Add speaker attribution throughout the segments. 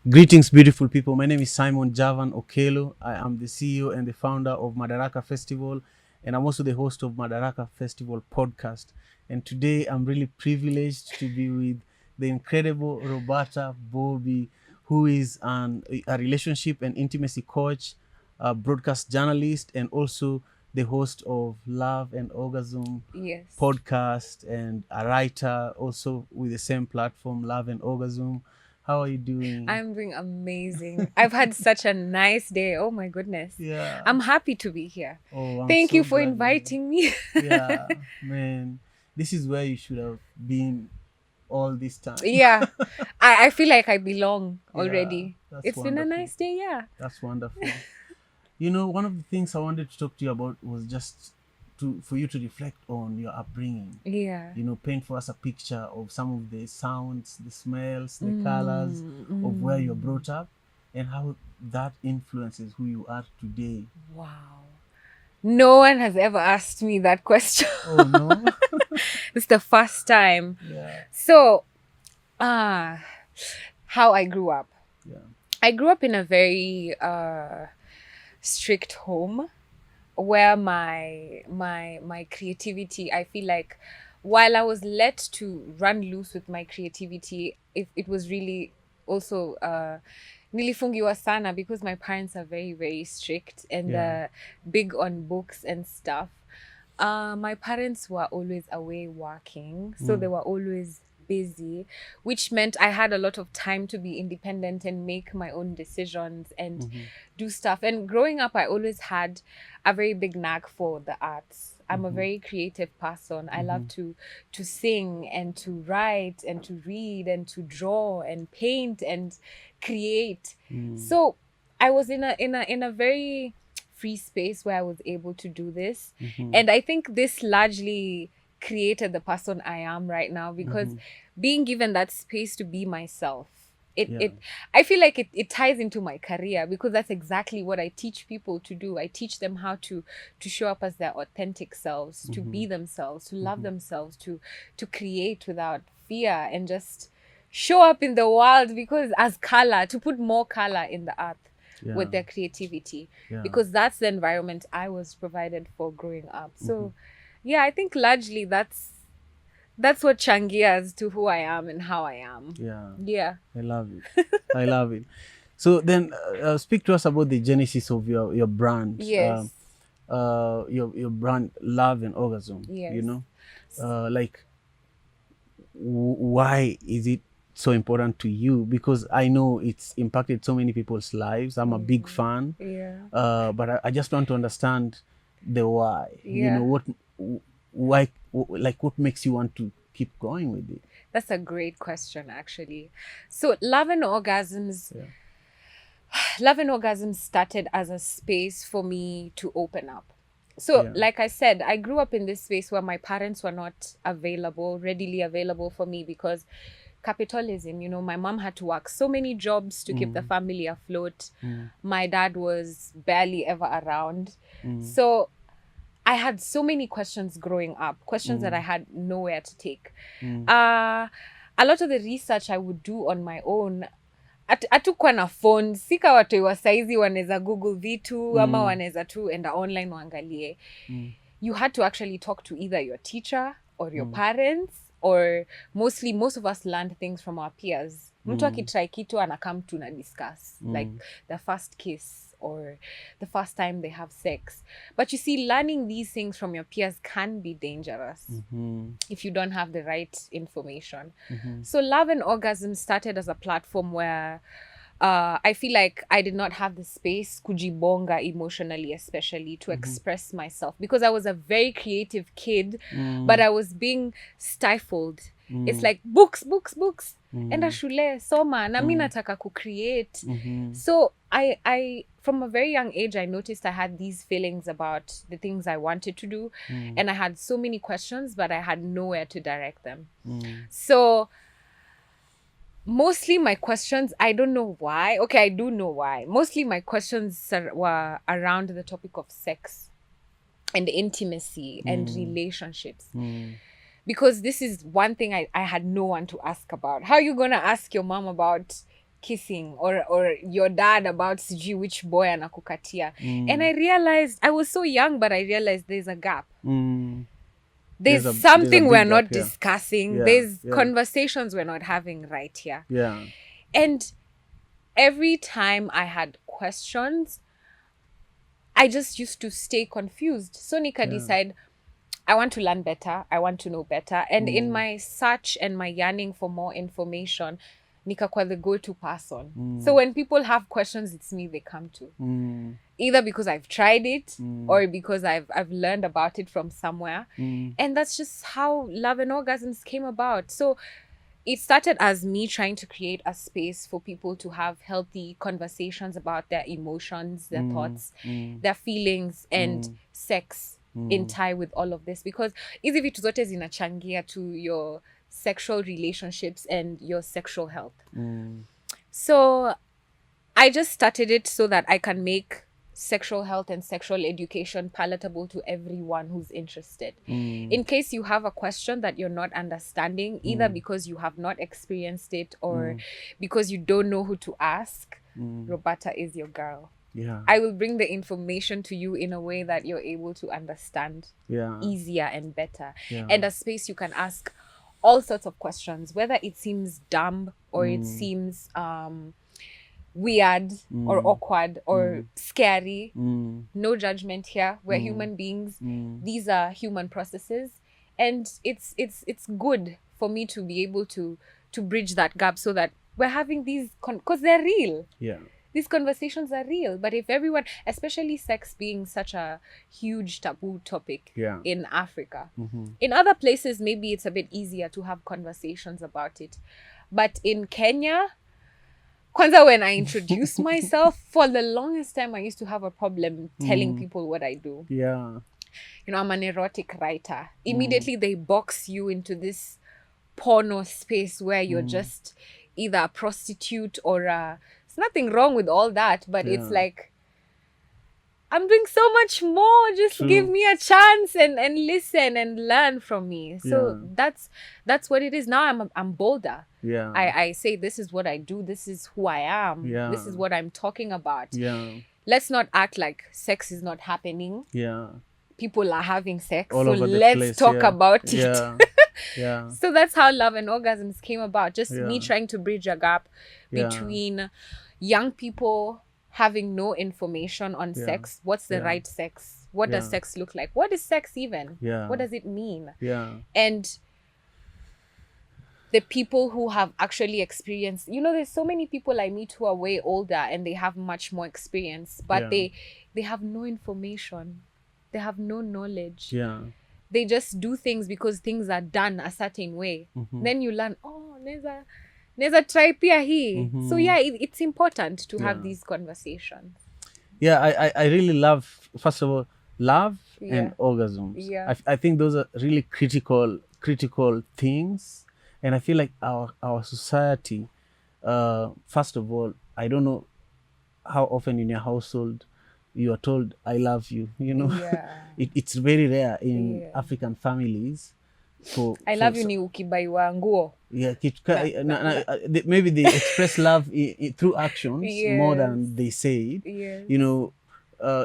Speaker 1: Greetings, beautiful people. My name is Javan Okelo. I am the CEO and the founder of Madaraka Festival, and I'm also the host of Madaraka Festival podcast. And today I'm really privileged to be with the incredible Roberta Bobby, who is a relationship and intimacy coach, a broadcast journalist, and also the host of Love and Orgasm
Speaker 2: Yes.
Speaker 1: podcast, and a writer also with the same platform, Love and Orgasm. How are you doing?
Speaker 2: I'm doing amazing. I've had such a nice day. Oh my goodness.
Speaker 1: Yeah.
Speaker 2: I'm happy to be here.
Speaker 1: Oh, I'm
Speaker 2: Thank
Speaker 1: so
Speaker 2: you for
Speaker 1: glad.
Speaker 2: inviting me.
Speaker 1: Yeah, man. This is where you should have been all this time.
Speaker 2: Yeah. I feel like I belong
Speaker 1: Yeah,
Speaker 2: already.
Speaker 1: that's
Speaker 2: It's been a
Speaker 1: wonderful.
Speaker 2: nice day, yeah.
Speaker 1: That's wonderful. You know, one of the things I wanted to talk to you about was just for you to reflect on your upbringing.
Speaker 2: Yeah.
Speaker 1: You know, paint for us a picture of some of the sounds, the smells, the colors of where you're brought up and how that influences who you are today.
Speaker 2: Wow. No one has ever asked me that question.
Speaker 1: Oh, no?
Speaker 2: It's the first time.
Speaker 1: Yeah.
Speaker 2: So, how I grew up.
Speaker 1: Yeah.
Speaker 2: I grew up in a very strict home where my creativity, I feel like while I was let to run loose with my creativity, it was really also nilifungiwa sana because my parents are very, very strict and
Speaker 1: Yeah.
Speaker 2: big on books and stuff. My parents were always away working, so they were always busy, which meant I had a lot of time to be independent and make my own decisions and do stuff. And growing up, I always had a very big knack for the arts. I'm a very creative person. I love to sing and to write and to read and to draw and paint and create. So I was in a very free space where I was able to do this. And I think this largely created the person I am right now because being given that space to be myself, I feel like it ties into my career because that's exactly what I teach people to do. I teach them how to show up as their authentic selves, to be themselves, to love themselves, to create without fear and just show up in the world because as color, to put more color in the earth.
Speaker 1: Yeah.
Speaker 2: With their creativity,
Speaker 1: Yeah.
Speaker 2: because that's the environment I was provided for growing up. So yeah, I think largely that's what changias to who I am and how I am.
Speaker 1: Yeah. I love it. I love it. So then speak to us about the genesis of your brand.
Speaker 2: Yes.
Speaker 1: Your brand, Love and Orgasm.
Speaker 2: Yes.
Speaker 1: You know, why is it so important to you? Because I know it's impacted so many people's lives. I'm a big fan.
Speaker 2: Yeah.
Speaker 1: But I just want to understand the why. You
Speaker 2: Yeah.
Speaker 1: know, why, like what makes you want to keep going with it?
Speaker 2: That's a great question, actually. So Love and Orgasms, Love and Orgasms started as a space for me to open up. So, like I said, I grew up in this space where my parents were not readily available for me because capitalism, you know, my mom had to work so many jobs to keep the family afloat. My dad was barely ever around. So I had so many questions growing up, questions that I had nowhere to take. A lot of the research I would do on my own, hatukuwa na phone, sika watu wa saizi wanaweza google vitu ama wanaweza tu enda online waangalie. You had to actually talk to either your teacher or your parents, or most of us learned things from our peers. Mtu akitry kitu anakam tuna discuss like the first kiss or the first time they have sex. But you see, learning these things from your peers can be dangerous if you don't have the right information. So Love and Orgasm started as a platform where I feel like I did not have the space kujibonga emotionally, especially to express myself, because I was a very creative kid, but I was being stifled. It's like books, enda shule, soma, na mi nataka ku-create. So I from a very young age, I noticed I had these feelings about the things I wanted to do, and I had so many questions, but I had nowhere to direct them. So mostly my questions, I don't know why. Okay, I do know why. Mostly my questions were around the topic of sex and intimacy and relationships. Because this is one thing I had no one to ask about. How are you going to ask your mom about kissing, or your dad about sijui which boy anakukatia. And I realized, I was so young, but I realized there's a gap. There's something we're not discussing. There's conversations we're not having right here.
Speaker 1: Yeah.
Speaker 2: And every time I had questions, I just used to stay confused. So Nika decide, I want to learn better. I want to know better. And in my search and my yearning for more information, Nika kwa the go-to person. So when people have questions, it's me they come to. Either because I've tried it or because I've learned about it from somewhere. And that's just how Love and Orgasms came about. So it started as me trying to create a space for people to have healthy conversations about their emotions, their thoughts, their feelings, and sex in tie with all of this. Because hizi vitu zote zinachangia to your sexual relationships and your sexual health. So I just started it so that I can make sexual health and sexual education palatable to everyone who's interested. In case you have a question that you're not understanding, either because you have not experienced it or because you don't know who to ask, Roberta is your girl.
Speaker 1: Yeah.
Speaker 2: I will bring the information to you in a way that you're able to understand easier and better. And a space you can ask all sorts of questions, whether it seems dumb or it seems weird or awkward or scary. No judgment here. We're human beings. These are human processes, and it's good for me to be able to bridge that gap so that we're having these because they're real. These conversations are real. But if everyone, especially sex being such a huge taboo topic in Africa, in other places maybe it's a bit easier to have conversations about it, but in Kenya, Kwanza, when I introduced myself, for the longest time, I used to have a problem telling people what I do.
Speaker 1: Yeah.
Speaker 2: You know, I'm an erotic writer. Immediately, they box you into this porno space where you're just either a prostitute or a... There's nothing wrong with all that, but it's like, I'm doing so much more. Just give me a chance and listen and learn from me. So that's what it is. Now I'm bolder.
Speaker 1: Yeah.
Speaker 2: I say, this is what I do. This is who I am.
Speaker 1: Yeah.
Speaker 2: This is what I'm talking about.
Speaker 1: Yeah.
Speaker 2: Let's not act like sex is not happening.
Speaker 1: Yeah.
Speaker 2: People are having sex.
Speaker 1: All
Speaker 2: so
Speaker 1: over the
Speaker 2: let's
Speaker 1: place,
Speaker 2: talk about it.
Speaker 1: Yeah. Yeah.
Speaker 2: So that's how Love and Orgasms came about. Just me trying to bridge a gap between young people having no information on sex. What's the right sex? What does sex look like? What is sex even? What does it mean? And the people who have actually experienced, you know, there's so many people I meet who are way older and they have much more experience, but they have no information. They have no knowledge. They just do things because things are done a certain way. Then you learn, oh, neza try pia hii. So it's important to have these conversations.
Speaker 1: I really love, first of all, love and orgasms. I think those are really critical things. And I feel like our society, first of all, I don't know how often in your household you are told, I love you, you know. It's very rare in African families.
Speaker 2: I love you ni ukibaiwa nguo.
Speaker 1: Maybe they express love through actions more than they say it. You know,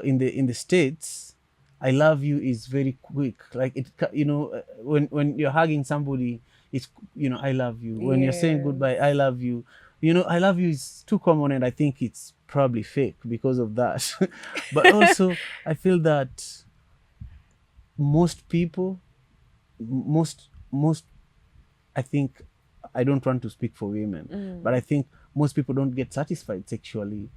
Speaker 1: in the States, I love you is very quick. Like it, you know, when you're hugging somebody, it's, you know, I love you. When you're saying goodbye, I love you. You know, I love you is too common, and I think it's probably fake because of that. But also, I feel that most people, I think, I don't want to speak for women, but I think most people don't get satisfied sexually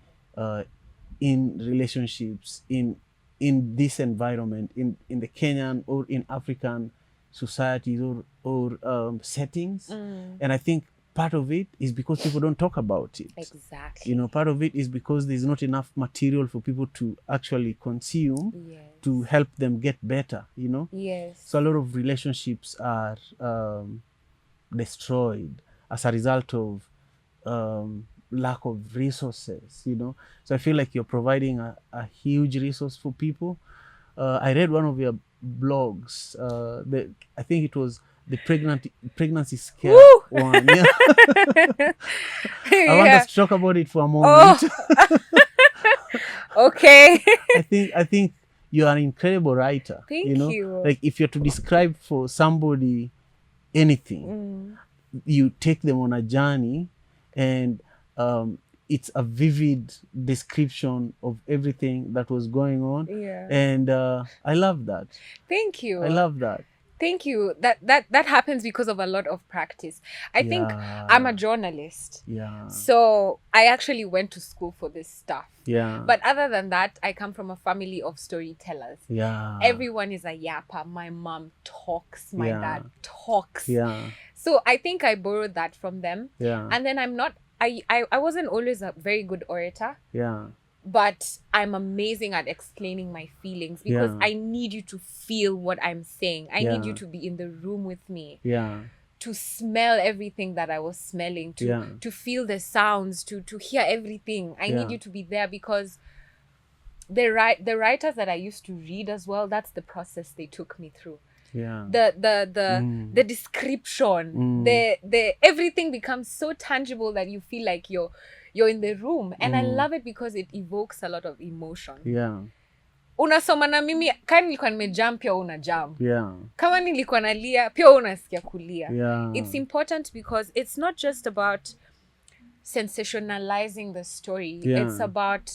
Speaker 1: in relationships, in this environment, in the Kenyan or in African societies or settings. And I think part of it is because people don't talk about it.
Speaker 2: Exactly.
Speaker 1: You know, part of it is because there's not enough material for people to actually consume to help them get better, you know? So a lot of relationships are destroyed as a result of lack of resources, you know? So I feel like you're providing a huge resource for people. I read one of your blogs. I think it was the pregnancy scare
Speaker 2: Woo!
Speaker 1: one. Yeah. I want
Speaker 2: Yeah.
Speaker 1: us to talk about it for a moment.
Speaker 2: Okay.
Speaker 1: I think you are an incredible writer.
Speaker 2: Thank you.
Speaker 1: Like if you're to describe for somebody anything, you take them on a journey, and it's a vivid description of everything that was going on.
Speaker 2: Yeah.
Speaker 1: And I love that.
Speaker 2: Thank you.
Speaker 1: I love that.
Speaker 2: Thank you. That happens because of a lot of practice. I think I'm a journalist.
Speaker 1: Yeah.
Speaker 2: So I actually went to school for this stuff.
Speaker 1: Yeah.
Speaker 2: But other than that, I come from a family of storytellers.
Speaker 1: Yeah.
Speaker 2: Everyone is a yapper. My mom talks. My dad talks.
Speaker 1: Yeah.
Speaker 2: So I think I borrowed that from them.
Speaker 1: Yeah.
Speaker 2: And then I wasn't always a very good orator.
Speaker 1: Yeah.
Speaker 2: But I'm amazing at explaining my feelings because
Speaker 1: Yeah.
Speaker 2: I need you to feel what I'm saying. I need you
Speaker 1: Yeah.
Speaker 2: to be in the room with me,
Speaker 1: Yeah.
Speaker 2: to smell everything that I was smelling, to feel the sounds, to hear everything. I need you to be there because the writers that I used to read as well, that's the process they took me through.
Speaker 1: Yeah.
Speaker 2: The description, the everything becomes so tangible that you feel like you're in the room, and I love it because it evokes a lot of emotion.
Speaker 1: Yeah.
Speaker 2: Unasoma na mimi kama nilikuwa nimejump pia una jump.
Speaker 1: Yeah.
Speaker 2: Kama nilikuwa nalia pia unasikia kulia.
Speaker 1: Yeah.
Speaker 2: It's important because it's not just about sensationalizing the story.
Speaker 1: Yeah.
Speaker 2: It's about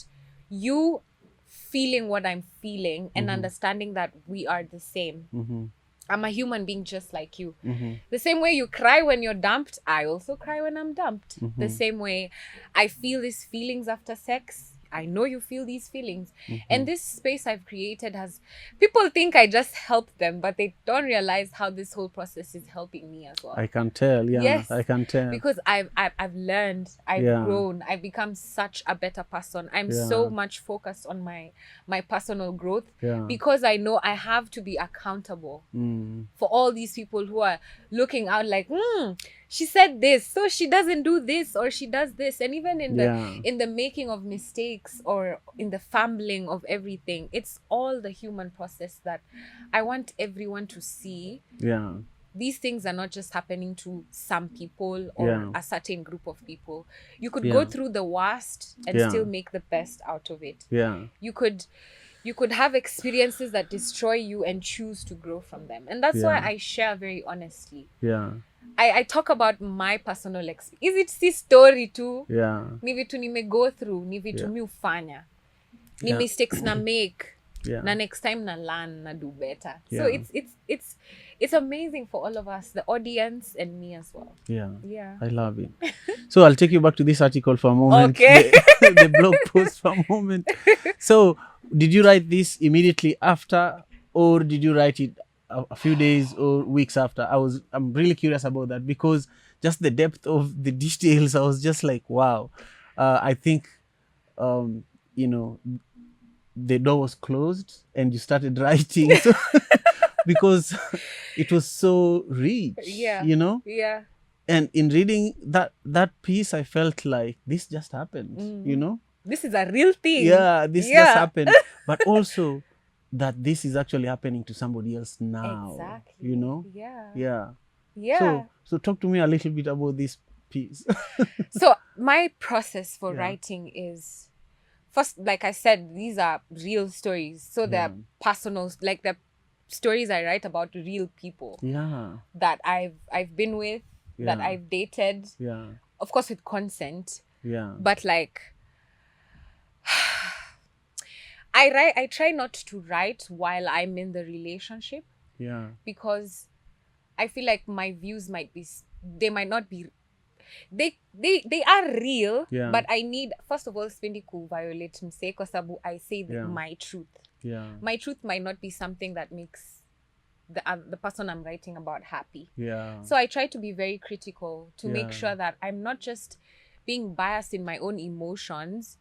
Speaker 2: you feeling what I'm feeling and understanding that we are the same. I'm a human being just like you. The same way you cry when you're dumped, I also cry when I'm dumped. The same way I feel these feelings after sex, I know you feel these feelings. And this space I've created has, people think I just help them, but they don't realize how this whole process is helping me as well.
Speaker 1: I can tell. Yeah.
Speaker 2: Yes,
Speaker 1: I can tell.
Speaker 2: because I've learned, I've grown, I've become such a better person. I'm so much focused on my personal growth because I know I have to be accountable for all these people who are looking out like, she said this, so she doesn't do this or she does this. And even in the making of mistakes or in the fumbling of everything, it's all the human process that I want everyone to see.
Speaker 1: Yeah.
Speaker 2: These things are not just happening to some people or a certain group of people. You could go through the worst and still make the best out of it.
Speaker 1: Yeah.
Speaker 2: You could have experiences that destroy you and choose to grow from them. And that's why I share very honestly.
Speaker 1: Yeah.
Speaker 2: I talk about my personal experience. Is it si story too?
Speaker 1: Yeah.
Speaker 2: Ni vitu nime go through, ni vitu mi ufanya. Ni mistakes na make. Na next time na learn, na do better. So it's amazing for all of us, the audience and me as well.
Speaker 1: Yeah.
Speaker 2: Yeah.
Speaker 1: I love it. So I'll take you back to this article for a moment.
Speaker 2: Okay.
Speaker 1: The blog post for a moment. So did you write this immediately after, or did you write it a few days or weeks after? I'm really curious about that because just the depth of the details, I was just like, wow. I think, the door was closed and you started writing because it was so rich,
Speaker 2: Yeah. Yeah.
Speaker 1: And in reading that piece, I felt like this just happened,
Speaker 2: This is a real thing.
Speaker 1: Yeah, this just happened. But also that this is actually happening to somebody else now.
Speaker 2: Exactly.
Speaker 1: Yeah.
Speaker 2: Yeah.
Speaker 1: So talk to me a little bit about this piece.
Speaker 2: So my process for writing is, first, like I said, these are real stories. So they're personal, like they're stories I write about real people.
Speaker 1: Yeah.
Speaker 2: That I've been with, that I've dated.
Speaker 1: Yeah.
Speaker 2: Of course with consent.
Speaker 1: Yeah.
Speaker 2: But like I try not to write while I'm in the relationship.
Speaker 1: Yeah.
Speaker 2: Because I feel like my views might not be, they are real, but I need, first of all, sipendi ku violate mse kwa sababu I say my truth.
Speaker 1: Yeah.
Speaker 2: My truth might not be something that makes the person I'm writing about happy.
Speaker 1: Yeah.
Speaker 2: So I try to be very critical to make sure that I'm not just being biased in my own emotions,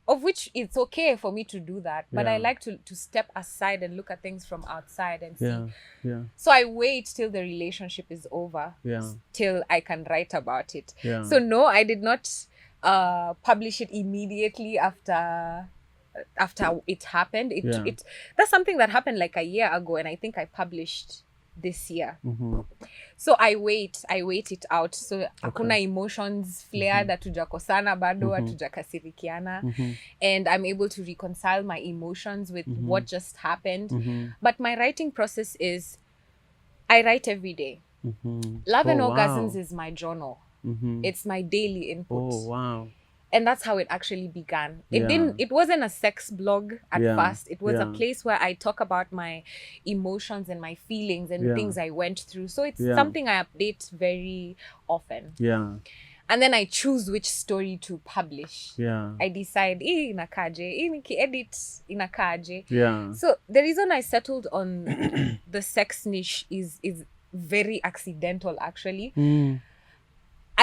Speaker 2: of which it's okay for me to do that, but I like to step aside and look at things from outside and see.
Speaker 1: Yeah.
Speaker 2: So I wait till the relationship is over, till I can write about it.
Speaker 1: Yeah.
Speaker 2: So no, I did not publish it immediately after it happened. That's something that happened like a year ago, and I think I published this year.
Speaker 1: Mm-hmm.
Speaker 2: So I wait it out. So hakuna emotions flare that tujakosana bado, tujakasirikiana. And I'm able to reconcile my emotions with what just happened. But my writing process is, I write every day. Love and Orgasms is my journal. It's my daily input.
Speaker 1: Oh, wow.
Speaker 2: And that's how it actually began. It wasn't a sex blog at first. It was a place where I talk about my emotions and my feelings and things I went through. So it's something I update very often.
Speaker 1: Yeah.
Speaker 2: And then I choose which story to publish.
Speaker 1: Yeah.
Speaker 2: I decide, inakaje, niki-edit inakaje.
Speaker 1: Yeah.
Speaker 2: So the reason I settled on the sex niche is very accidental, actually.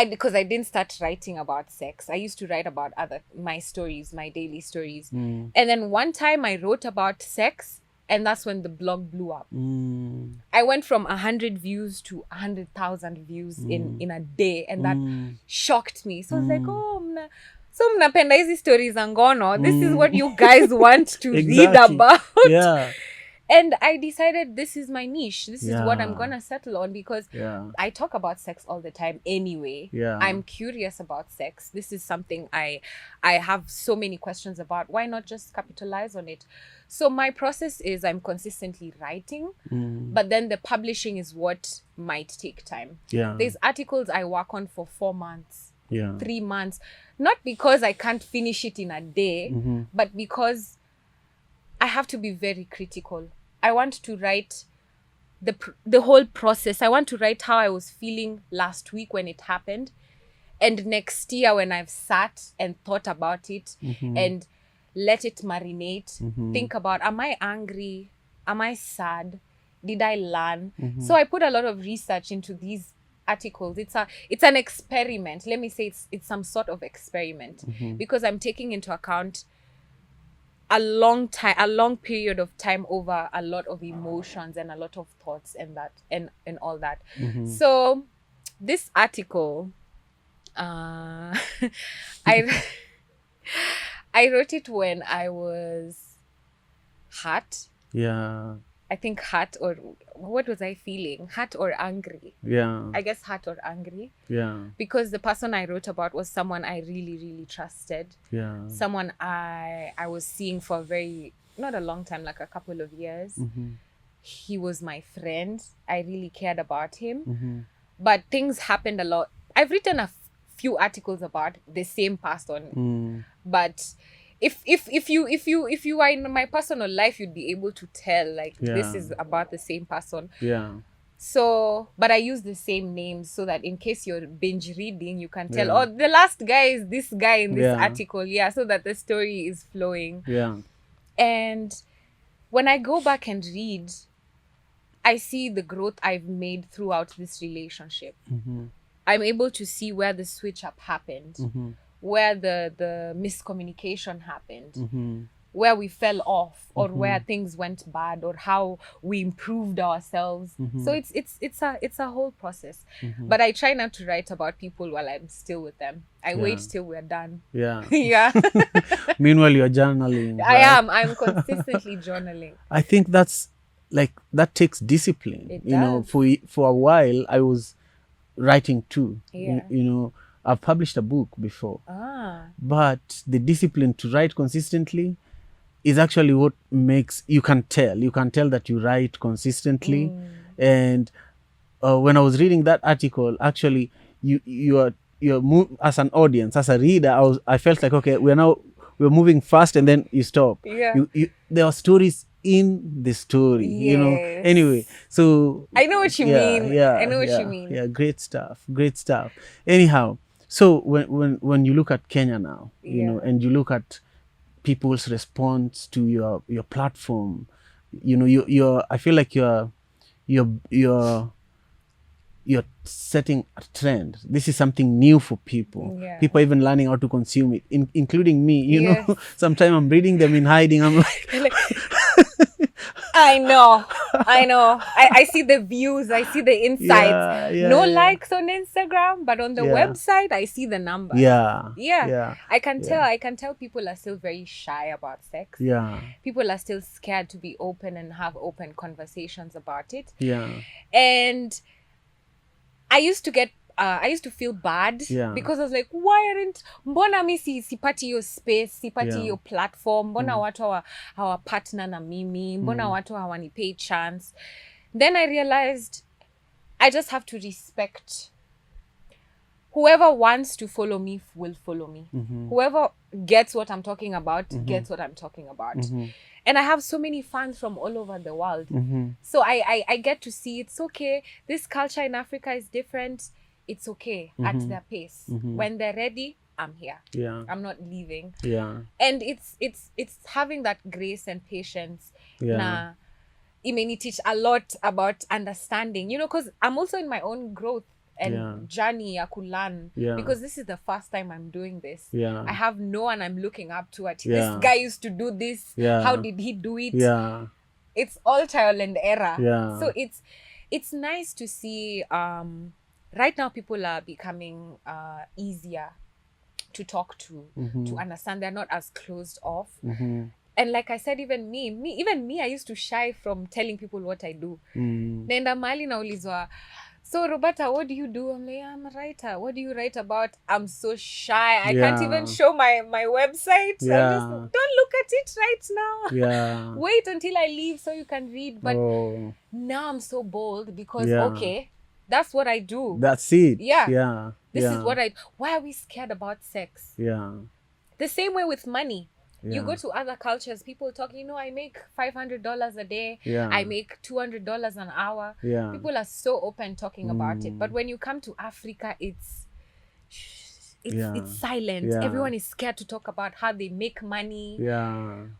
Speaker 2: Because I didn't start writing about sex. I used to write about my stories, my daily stories. And then one time I wrote about sex, and that's when the blog blew up. I went from 100 views to 100,000 views in a day, and that shocked me. So I was like, so mnapenda hizi stories za ngono. This is what you guys want to read about.
Speaker 1: Yeah.
Speaker 2: And I decided this is my niche. This is what I'm going to settle on, because I talk about sex all the time anyway. I'm curious about sex. This is something I have so many questions about. Why not just capitalize on it? So my process is I'm consistently writing, but then the publishing is what might take time. There's articles I work on for 4 months, 3 months, not because I can't finish it in a day, but because I have to be very critical. I want to write the whole process. I want to write how I was feeling last week when it happened, and next year when I've sat and thought about it and let it marinate, think about, am I angry? Am I sad? Did I learn? So I put a lot of research into these articles. It's an experiment. Let me say it's some sort of experiment, because I'm taking into account a long period of time over a lot of emotions and a lot of thoughts and that and all that. So this article, I wrote it when I was hurt. I think hurt, or what was I feeling? Hurt or angry? I guess hurt or angry. Because the person I wrote about was someone I really, really trusted. Someone I was seeing for not a long time, like a couple of years. He was my friend. I really cared about him. But things happened a lot. I've written a few articles about the same person, but if you are in my personal life, you'd be able to tell, like, this is about the same person. So, but I use the same names so that in case you're binge reading, you can tell, the last guy is this guy in this article. So that the story is flowing. And when I go back and read, I see the growth I've made throughout this relationship. I'm able to see where the switch up happened, where the miscommunication happened, where we fell off, or where things went bad, or how we improved ourselves. So it's a whole process. But I try not to write about people while I'm still with them. I wait till we're done.
Speaker 1: Meanwhile, you're journaling.
Speaker 2: Right? I'm consistently journaling.
Speaker 1: I think that takes discipline.
Speaker 2: It
Speaker 1: you know, for a while I was writing too. You know, I've published a book before, but the discipline to write consistently is actually what makes you can tell that you write consistently. And when I was reading that article, actually you're as an audience, as a reader, I felt like, okay, we're moving fast, and then you stop. There are stories in the story, you know. Anyway, so
Speaker 2: I know what you mean. I know what you mean.
Speaker 1: Great stuff. Anyhow, so when you look at Kenya now, you know, and you look at people's response to your platform, you know, I feel like you're setting a trend. This is something new for people. People are even learning how to consume it, including me. You know, sometimes I'm reading them in hiding. I'm like,
Speaker 2: I know. I know. I see the views. I see the insights. No likes on Instagram, but on the website, I see the numbers.
Speaker 1: Yeah.
Speaker 2: I can tell. I can tell people are still very shy about sex.
Speaker 1: Yeah.
Speaker 2: People are still scared to be open and have open conversations about it.
Speaker 1: Yeah.
Speaker 2: And I used to feel bad because I was like, why aren't mbona mi sipati hiyo space, sipati hiyo platform, mbona watu hawa partner na mimi, mbona watu hawanipei chance. Then I realized I just have to respect whoever wants to follow me will follow me. Whoever gets what I'm talking about gets what I'm talking about. And I have so many fans from all over the world. So I get to see it's okay. This culture in Africa is different. It's okay at their pace. When they're ready, I'm here. I'm not leaving. And it's having that grace and patience. Na imeni teach a lot about understanding, because I'm also in my own growth and journey ya kulearn, because this is the first time I'm doing this. I have no one I'm looking up to at this guy used to do this. How did he do it? It's all trial and error. So it's nice to see right now people are becoming easier to talk to understand. They're not as closed off. And like I said, even me, I used to shy from telling people what I do. Nenda mahali naulizwa, so Roberta, what do you do? I'm like, I'm a writer. What do you write about? I'm so shy. I can't even show my website. I'm just, don't look at it right now. Wait until I leave so you can read. But now I'm so bold because, okay, that's what I do.
Speaker 1: That's it.
Speaker 2: This is what why are we scared about sex? The same way with money. You go to other cultures, people talk, I make $500 a day. I make $200 an hour. People are so open talking about it. But when you come to Africa, it's silent. Everyone is scared to talk about how they make money.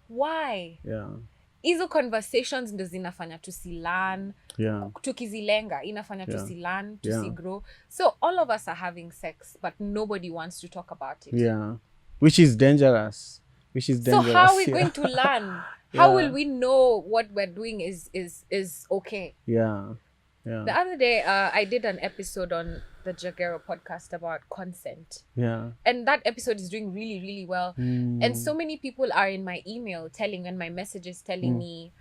Speaker 2: Why? Hizo conversations ndo zinafanya tusilearn. Tukizilenga inafanya tusilearn, tusigrow. So all of us are having sex, but nobody wants to talk about it.
Speaker 1: Which is dangerous.
Speaker 2: So how are we going to learn? How will we know what we're doing is okay? The other day, I did an episode on the Javan podcast about consent. And that episode is doing really, really well. And so many people are in my email and my messages telling me,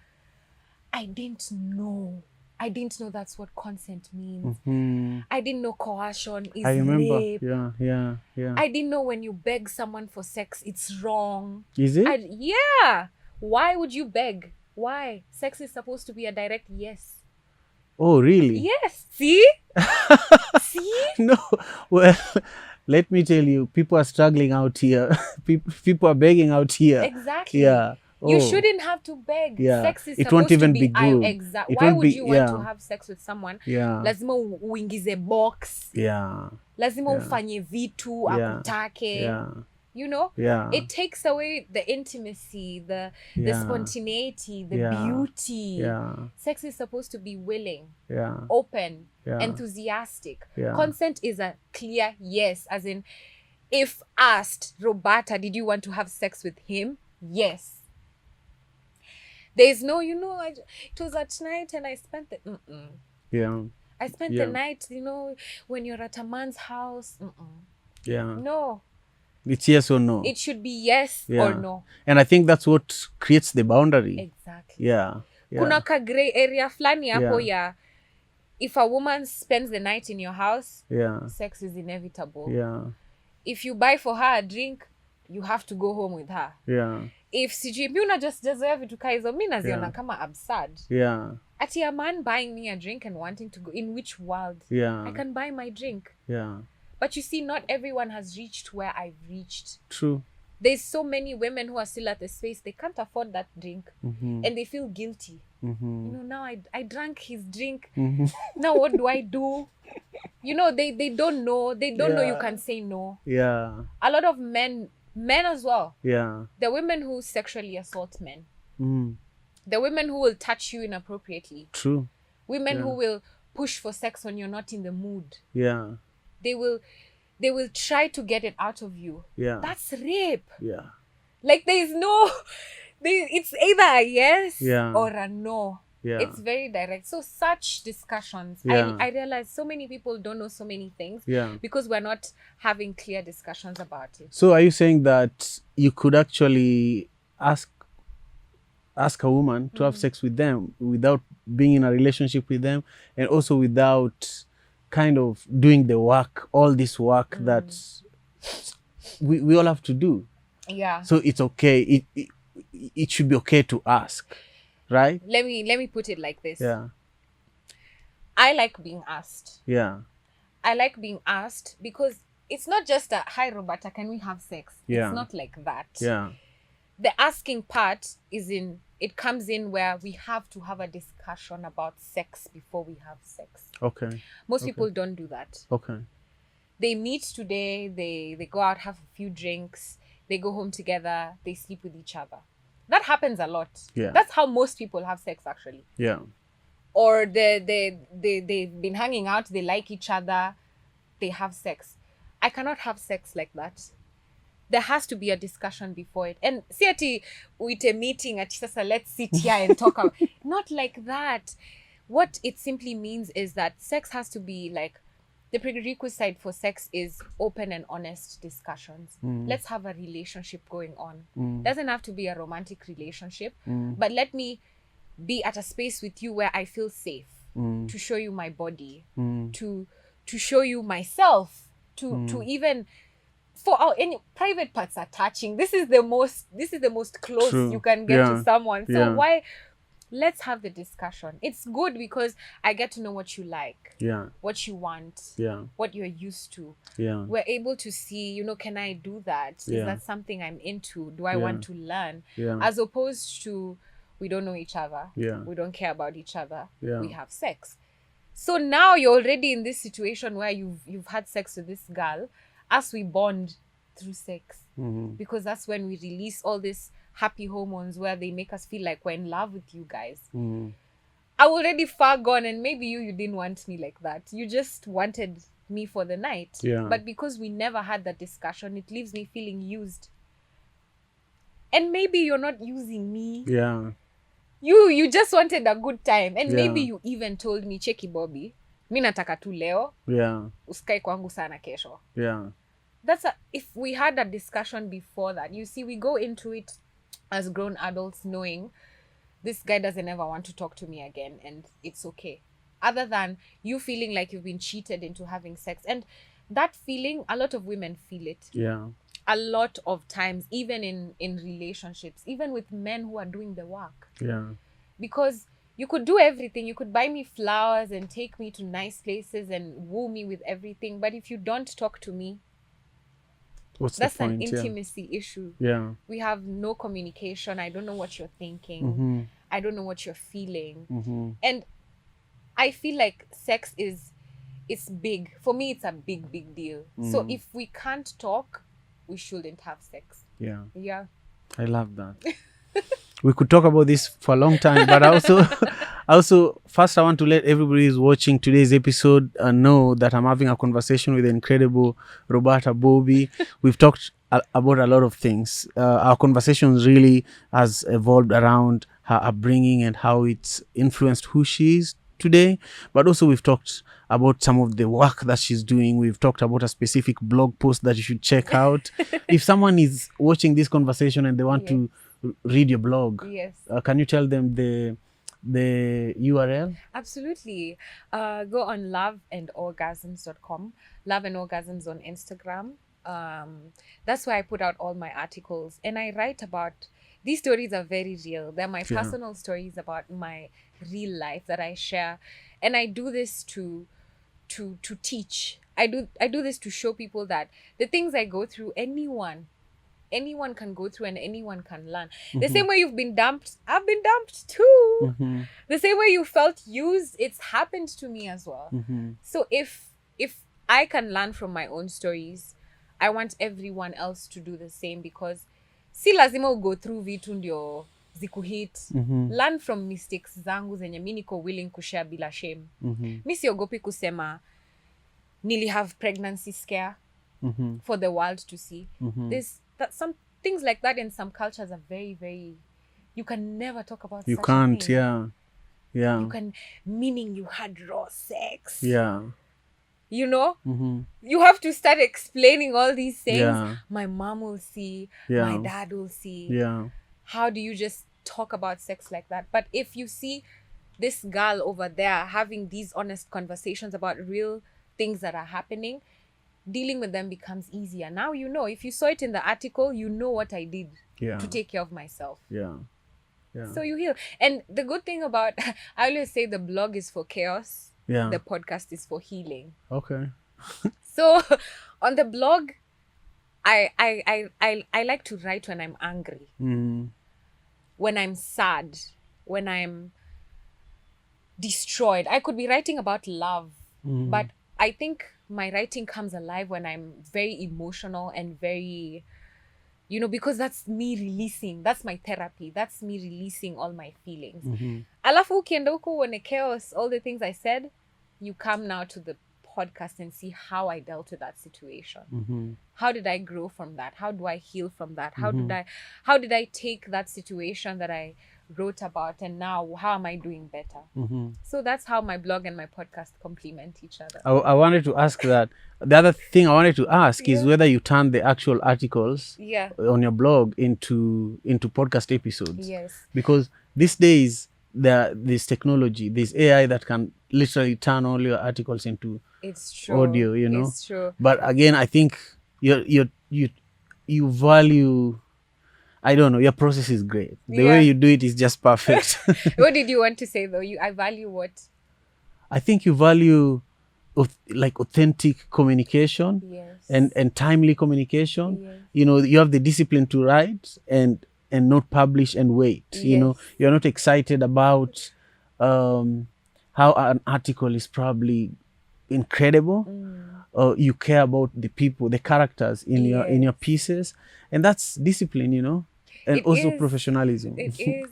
Speaker 2: I didn't know that's what consent means. I didn't know coercion is rape. I didn't know when you beg someone for sex, it's wrong.
Speaker 1: Is it?
Speaker 2: Why would you beg? Why? Sex is supposed to be a direct yes.
Speaker 1: Oh, really?
Speaker 2: Yes. See? See?
Speaker 1: No. Well, let me tell you, people are struggling out here. People are begging out here.
Speaker 2: Exactly. You shouldn't have to beg. Sex is
Speaker 1: it won't even be good.
Speaker 2: Exactly. Why would you want to have sex with someone? Lazima uingize box. Lazima ufanye vitu akutake. It takes away the intimacy, the spontaneity, the beauty. Sex is supposed to be willing, open, enthusiastic. Consent is a clear yes, as in, if asked, Roberta, did you want to have sex with him? Yes. There's no, it was at night and I spent the I spent the night, when you're at a man's house. No.
Speaker 1: It's yes or no.
Speaker 2: It should be yes or no.
Speaker 1: And I think that's what creates the boundary.
Speaker 2: Exactly.
Speaker 1: Kuna
Speaker 2: ka gray area flani hapo ya, if a woman spends the night in your house, sex is inevitable. If you buy for her a drink, you have to go home with her. If sijui mi unajazoea vitu ka hizo, mi naziona kama absurd. Ati a man buying me a drink and wanting to go, in which world? I can buy my drink. But you see, not everyone has reached where I've reached.
Speaker 1: True.
Speaker 2: There's so many women who are still at the space, they can't afford that drink. And they feel guilty. Now I drank his drink. Now what do I do? They don't know. They don't know you can say no. A lot of men as well. The women who sexually assault men. The women who will touch you inappropriately.
Speaker 1: True.
Speaker 2: Women who will push for sex when you're not in the mood. They will try to get it out of you. That's rape. Like there's no, it's either a yes or a no.
Speaker 1: Yeah.
Speaker 2: It's very direct. So such discussions,
Speaker 1: Yeah.
Speaker 2: I realize so many people don't know so many things
Speaker 1: Yeah.
Speaker 2: because we're not having clear discussions about it.
Speaker 1: So are you saying that you could actually ask a woman to have sex with them without being in a relationship with them, and also without kind of doing the work, all this work that we all have to do?
Speaker 2: Yeah.
Speaker 1: So it's okay. It should be okay to ask, right?
Speaker 2: Let me put it like this.
Speaker 1: Yeah.
Speaker 2: I like being asked.
Speaker 1: Yeah.
Speaker 2: I like being asked because it's not just a, hi Roberta, can we have sex?
Speaker 1: Yeah.
Speaker 2: It's not like that.
Speaker 1: Yeah.
Speaker 2: The asking part it comes in where we have to have a discussion about sex before we have sex.
Speaker 1: Okay.
Speaker 2: Most people don't do that.
Speaker 1: Okay.
Speaker 2: They meet today, they go out, have a few drinks, they go home together, they sleep with each other. That happens a lot.
Speaker 1: Yeah.
Speaker 2: That's how most people have sex, actually.
Speaker 1: Yeah.
Speaker 2: Or they've been hanging out, they like each other, they have sex. I cannot have sex like that. There has to be a discussion before it. And see with a meeting at Sasa, let's sit here and talk about not like that. What it simply means is that sex has to be like, the prerequisite for sex is open and honest discussions. Let's have a relationship going on. Doesn't have to be a romantic relationship, but let me be at a space with you where I feel safe to show you my body, to show you myself, to even for any private parts are touching. This is the most close
Speaker 1: True.
Speaker 2: you can get to someone. So
Speaker 1: Yeah.
Speaker 2: let's have the discussion. It's good because I get to know what you like, what you want, what you're used to. We're able to see, can I do that? Is that something I'm into? Do I want to learn? As opposed to, we don't know each other. We don't care about each other. We have sex. So now you're already in this situation where you've had sex with this girl. As we bond through sex, because that's when we release all these happy hormones where they make us feel like we're in love with you guys. I'm already far gone, and maybe you didn't want me like that. You just wanted me for the night. But because we never had that discussion, it leaves me feeling used. And maybe you're not using me. You just wanted a good time, and maybe you even told me, cheki Bobbie, mi nataka tu leo, usikae kwangu sana kesho. If we had a discussion before that, you see, we go into it as grown adults knowing this guy doesn't ever want to talk to me again, and it's okay. Other than you feeling like you've been cheated into having sex. And that feeling, a lot of women feel it. A lot of times, even in relationships, even with men who are doing the work. Because you could do everything. You could buy me flowers and take me to nice places and woo me with everything. But if you don't talk to me, that's an intimacy issue. We have no communication. I don't know what you're thinking. I don't know what you're feeling. And I feel like sex it's big. For me, it's a big, big deal. So if we can't talk, we shouldn't have sex. Yeah.
Speaker 1: I love that. We could talk about this for a long time, but also first I want to let everybody who's watching today's episode know that I'm having a conversation with the incredible Roberta Bobby. We've talked about a lot of things. Our conversations really has evolved around her upbringing and how it's influenced who she is today, but also we've talked about some of the work that she's doing. We've talked about a specific blog post that you should check out. If someone is watching this conversation and they want to read your blog, can you tell them the URL?
Speaker 2: Absolutely. Go on loveandorgasms.com. Love and Orgasms on Instagram. That's where I put out all my articles, and I write about these stories. Are very real. They're my personal stories about my real life that I share, and I do this to teach. I do this to show people that the things I go through, anyone can go through, and anyone can learn. The same way you've been dumped, I've been dumped too. The same way you felt used, it's happened to me as well. So if I can learn from my own stories, I want everyone else to do the same, because si lazima go through vitu ndio zikuhit. Learn from mistakes zangu zenye mi niko willing kushare bila shame. Mi siogopi kusema nili have pregnancy scare for the world to see. Some things like that in some cultures are very, very, you can never talk about.
Speaker 1: You can't, Yeah.
Speaker 2: You can, meaning you had raw sex.
Speaker 1: Yeah.
Speaker 2: You know?
Speaker 1: Mm-hmm.
Speaker 2: You have to start explaining all these things.
Speaker 1: Yeah.
Speaker 2: My mom will see.
Speaker 1: Yeah.
Speaker 2: My dad will see.
Speaker 1: Yeah.
Speaker 2: How do you just talk about sex like that? But if you see this girl over there having these honest conversations about real things that are happening, dealing with them becomes easier. Now you know. If you saw it in the article, you know what I did to take care of myself.
Speaker 1: Yeah. Yeah.
Speaker 2: So you heal. And the good thing about, I always say the blog is for chaos.
Speaker 1: Yeah.
Speaker 2: The podcast is for healing.
Speaker 1: Okay.
Speaker 2: So on the blog, I like to write when I'm angry, when I'm sad, when I'm destroyed. I could be writing about love, but I think my writing comes alive when I'm very emotional and very, you know, because that's me releasing. That's my therapy. That's me releasing all my feelings. Alafu ukienda huko uone chaos, all the things I said, you come now to the podcast and see how I dealt with that situation. How did I grow from that? How do I heal from that? How did I take that situation that I wrote about, and now how am I doing better? So that's how my blog and my podcast complement each other.
Speaker 1: I wanted to ask that. The other thing I wanted to ask is whether you turn the actual articles on your blog into podcast episodes.
Speaker 2: Yes.
Speaker 1: Because these days this technology, this AI that can literally turn all your articles into audio, you know.
Speaker 2: It's true.
Speaker 1: But again, I think you value, I don't know, your process is great. The way you do it is just perfect.
Speaker 2: What did you want to say though? I value what?
Speaker 1: I think you value like authentic communication. And timely communication. You know, you have the discipline to write and not publish and wait. You know, you're not excited about how an article is probably incredible. You care about the people, the characters in your pieces, and that's discipline, you know, and also professionalism.
Speaker 2: It is.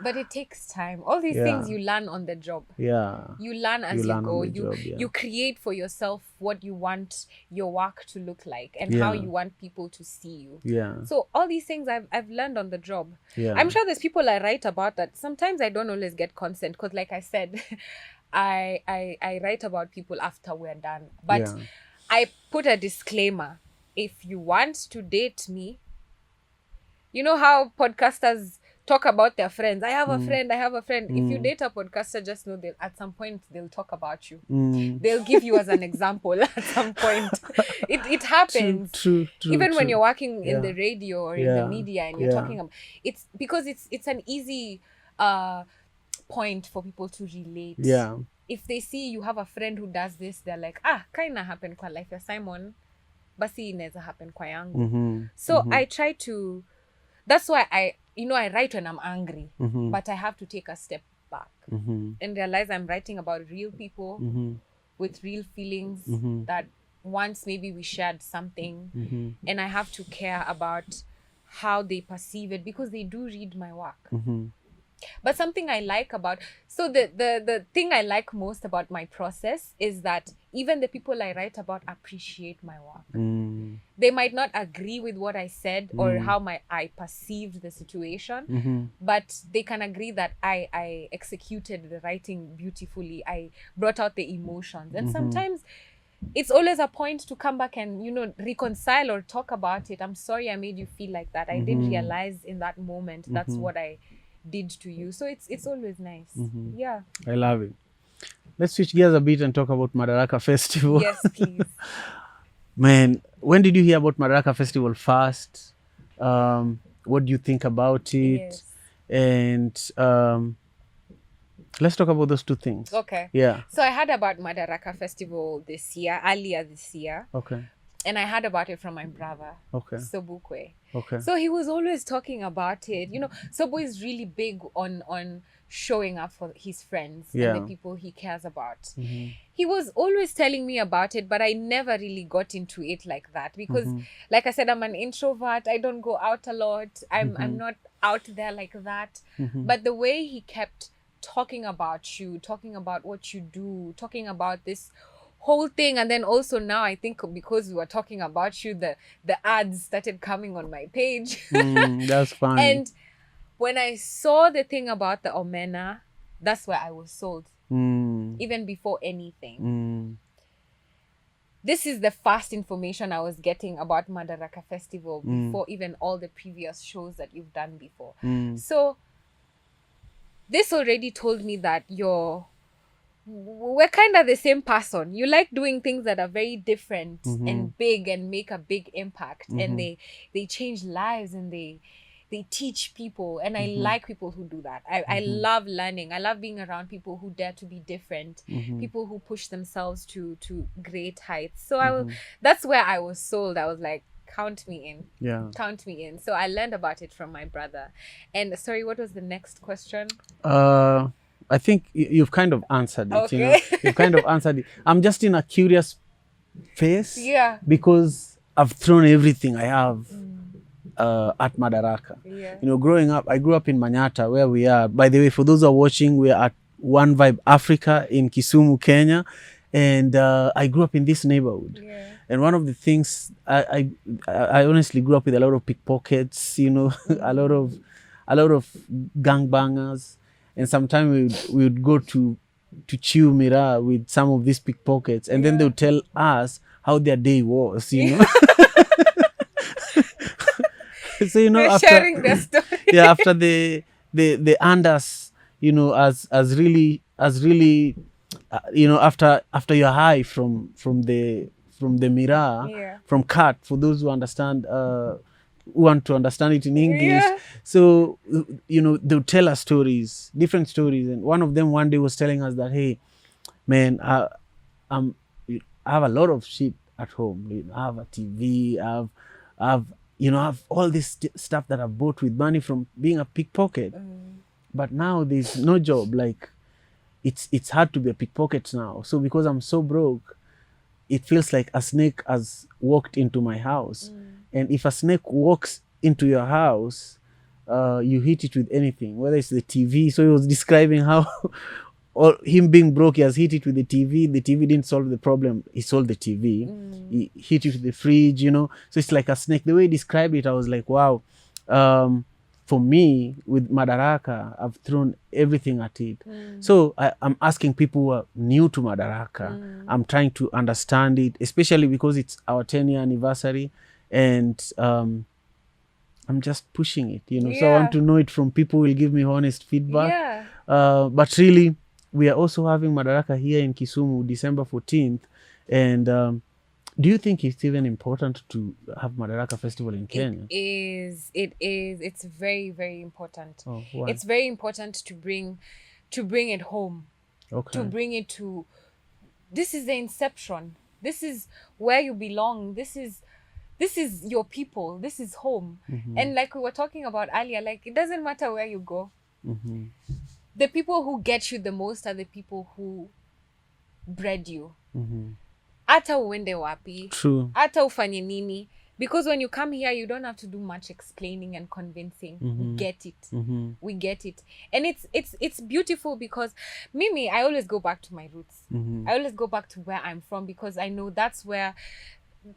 Speaker 2: But it takes time. All these things you learn on the job. You learn as you go. You create for yourself what you want your work to look like and how you want people to see you. So all these things I've learned on the job. I'm sure there's people I write about that sometimes I don't always get consent, because like I said, I write about people after we're done. But I put a disclaimer. If you want to date me, you know how podcasters talk about their friends. I have a friend. If you date a podcaster, just know that at some point they'll talk about you. They'll give you as an example at some point. It happens.
Speaker 1: True,
Speaker 2: even when you're working in the radio or in the media and you're talking about it's because it's an easy point for people to relate. If they see you have a friend who does this, they're like, kinda happen kwa life ya Simon, basi inaweza happen kwa yangu. So I try to, that's why I write when I'm angry, but I have to take a step back and realize I'm writing about real people with real feelings that once maybe we shared something, and I have to care about how they perceive it, because they do read my work. But something I like about, so the thing I like most about my process is that even the people I write about appreciate my work. They might not agree with what I said or how I perceived the situation, but they can agree that I executed the writing beautifully. I brought out the emotions. And sometimes it's always a point to come back and, reconcile or talk about it. I'm sorry I made you feel like that. I didn't realize in that moment that's what I did to you. So it's always nice. I
Speaker 1: love it. Let's switch gears a bit and talk about Madaraka Festival.
Speaker 2: Yes, please.
Speaker 1: Man, when did you hear about Madaraka Festival first? What do you think about it? And let's talk about those two things.
Speaker 2: Okay. So I heard about Madaraka Festival earlier this year.
Speaker 1: Okay.
Speaker 2: And I heard about it from my brother, Sobukwe.
Speaker 1: Okay.
Speaker 2: So he was always talking about it. Sobo is really big on showing up for his friends and the people he cares about. He was always telling me about it, but I never really got into it like that because, like I said, I'm an introvert. I don't go out a lot. I'm not out there like that. But the way he kept talking about you, talking about what you do, talking about this whole thing, and then also now I think because we were talking about you, the ads started coming on my page.
Speaker 1: That's fine.
Speaker 2: And when I saw the thing about the omena, that's where I was sold. Even before anything. This is the first information I was getting about Madaraka Festival before even all the previous shows that you've done before. So this already told me that we're kind of the same person. You like doing things that are very different and big and make a big impact, and they change lives, and they teach people, and I like people who do that. I love learning. I love being around people who dare to be different, people who push themselves to great heights. So that's where I was sold. I was like, count me in.
Speaker 1: Yeah.
Speaker 2: Count me in. So I learned about it from my brother. And sorry, what was the next question?
Speaker 1: I think you've kind of answered it.
Speaker 2: Okay.
Speaker 1: You've kind of answered it. I'm just in a curious phase.
Speaker 2: Yeah.
Speaker 1: Because I've thrown everything I have at Madaraka.
Speaker 2: Yeah.
Speaker 1: Growing up, I grew up in Manyata, where we are. By the way, for those who are watching, we are at One Vibe Africa in Kisumu, Kenya. And I grew up in this neighborhood.
Speaker 2: Yeah.
Speaker 1: And one of the things, I honestly grew up with a lot of pickpockets, a lot of gangbangers. And sometimes we would go to chew mira with some of these pickpockets, and then they would tell us how their day was, So
Speaker 2: They're sharing their story.
Speaker 1: After they earned us, as really, after you're high from the mira, from cat, for those who understand. Who want to understand it in English. So, they'll tell us stories, different stories. And one of them one day was telling us that, hey, man, I have a lot of shit at home. I have a TV, I have all this stuff that I've bought with money from being a pickpocket. But now there's no job. Like, it's hard to be a pickpocket now. So because I'm so broke, it feels like a snake has walked into my house. And if a snake walks into your house, you hit it with anything, whether it's the TV. So he was describing how him being broke, he has hit it with the TV. The TV didn't solve the problem. He sold the TV. He hit it with the fridge, So it's like a snake. The way he described it, I was like, wow. For me, with Madaraka, I've thrown everything at it. So I'm asking people who are new to Madaraka. I'm trying to understand it, especially because it's our 10-year anniversary. And I'm just pushing it, So I want to know it from people who will give me honest feedback. But really, we are also having Madaraka here in Kisumu, December 14th. And do you think it's even important to have Madaraka Festival in Kenya?
Speaker 2: It is. It's very, very important.
Speaker 1: Oh, why?
Speaker 2: It's very important to bring it home.
Speaker 1: Okay.
Speaker 2: To bring it to... This is the inception. This is where you belong. This is your people. This is home. And like we were talking about earlier, like, it doesn't matter where you go. The people who get you the most are the people who bred you. Ata uende wapi.
Speaker 1: True.
Speaker 2: Ata ufanye nini. Because when you come here, you don't have to do much explaining and convincing. We get it. We get it. And it's beautiful because Mimi, I always go back to my roots. I always go back to where I'm from, because I know that's where...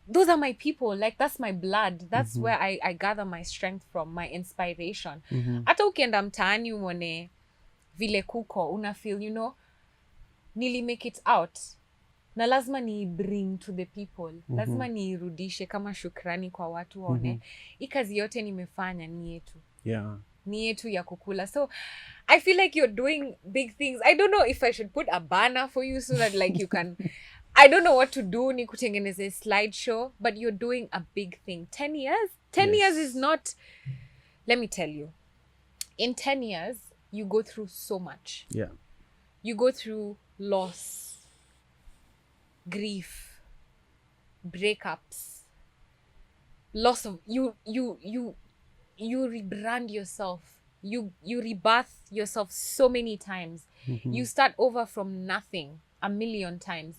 Speaker 2: Those are my people. Like, that's my blood. That's where I gather my strength from, my inspiration. Hata ukienda mtaani uone vile kuko, una feel, nili make it out. Na lazima ni bring to the people. Lazima ni irudishe kama shukrani kwa watu waone. Hii kazi yote nimefanya ni yetu. Ni yetu ya kukula. So I feel like you're doing big things. I don't know if I should put a banner for you so that like you can... I don't know what to do, ni kutengeneze slideshow, but you're doing a big thing. 10 years? 10 years is not... Let me tell you. In 10 years, you go through so much. You go through loss, grief, breakups, loss of... You rebrand yourself. You rebirth yourself so many times. You start over from nothing 1,000,000 times.